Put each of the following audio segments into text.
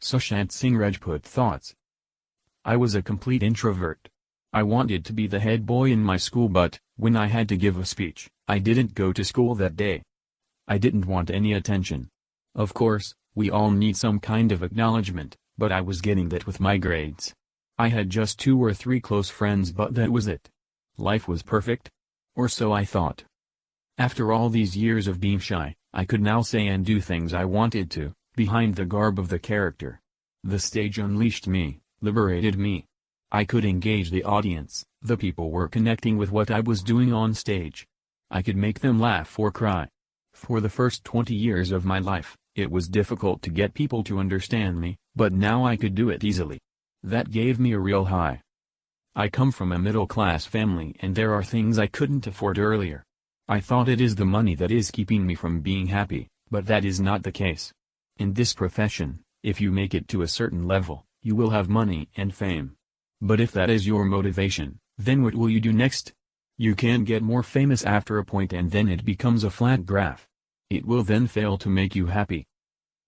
Sushant Singh Rajput thoughts. I was a complete introvert. I wanted to be the head boy in my school, but when I had to give a speech, I didn't go to school that day. I didn't want any attention. Of course, we all need some kind of acknowledgement, but I was getting that with my grades. I had just 2 or 3 close friends, but that was it. Life was perfect? Or so I thought. After all these years of being shy, I could now say and do things I wanted to, behind the garb of the character. The stage unleashed me, liberated me. I could engage the audience, the people were connecting with what I was doing on stage. I could make them laugh or cry. For the first 20 years of my life, it was difficult to get people to understand me, but now I could do it easily. That gave me a real high. I come from a middle-class family and there are things I couldn't afford earlier. I thought it is the money that is keeping me from being happy, but that is not the case. In this profession, if you make it to a certain level, you will have money and fame. But if that is your motivation, then what will you do next? You can't get more famous after a point and then it becomes a flat graph. It will then fail to make you happy.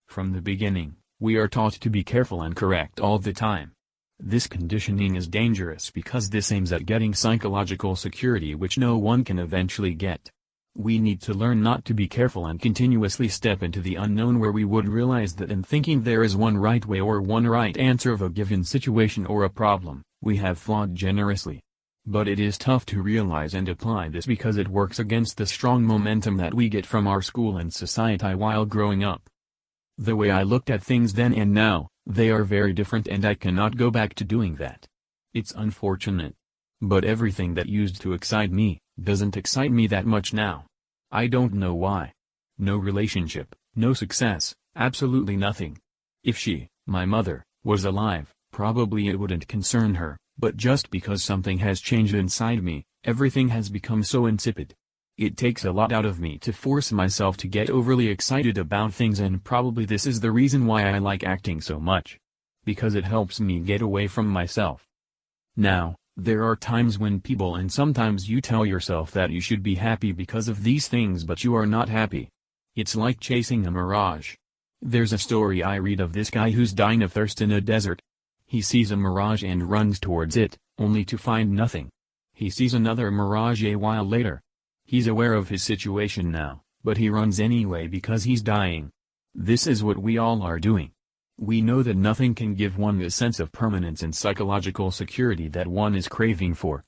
From the beginning, we are taught to be careful and correct all the time. This conditioning is dangerous because this aims at getting psychological security which no one can eventually get. We need to learn not to be careful and continuously step into the unknown, where we would realize that in thinking there is one right way or one right answer of a given situation or a problem, we have flawed generously. But it is tough to realize and apply this because it works against the strong momentum that we get from our school and society while growing up. The way I looked at things then and now, they are very different and I cannot go back to doing that. It's unfortunate. But everything that used to excite me, doesn't excite me that much now. I don't know why. No relationship, no success, absolutely nothing. If she, my mother, was alive, probably it wouldn't concern her, but just because something has changed inside me, everything has become so insipid. It takes a lot out of me to force myself to get overly excited about things, and probably this is the reason why I like acting so much. Because it helps me get away from myself. Now, there are times when people and sometimes you tell yourself that you should be happy because of these things, but you are not happy. It's like chasing a mirage. There's a story I read of this guy who's dying of thirst in a desert. He sees a mirage and runs towards it, only to find nothing. He sees another mirage a while later. He's aware of his situation now, but he runs anyway because he's dying. This is what we all are doing. We know that nothing can give one the sense of permanence and psychological security that one is craving for.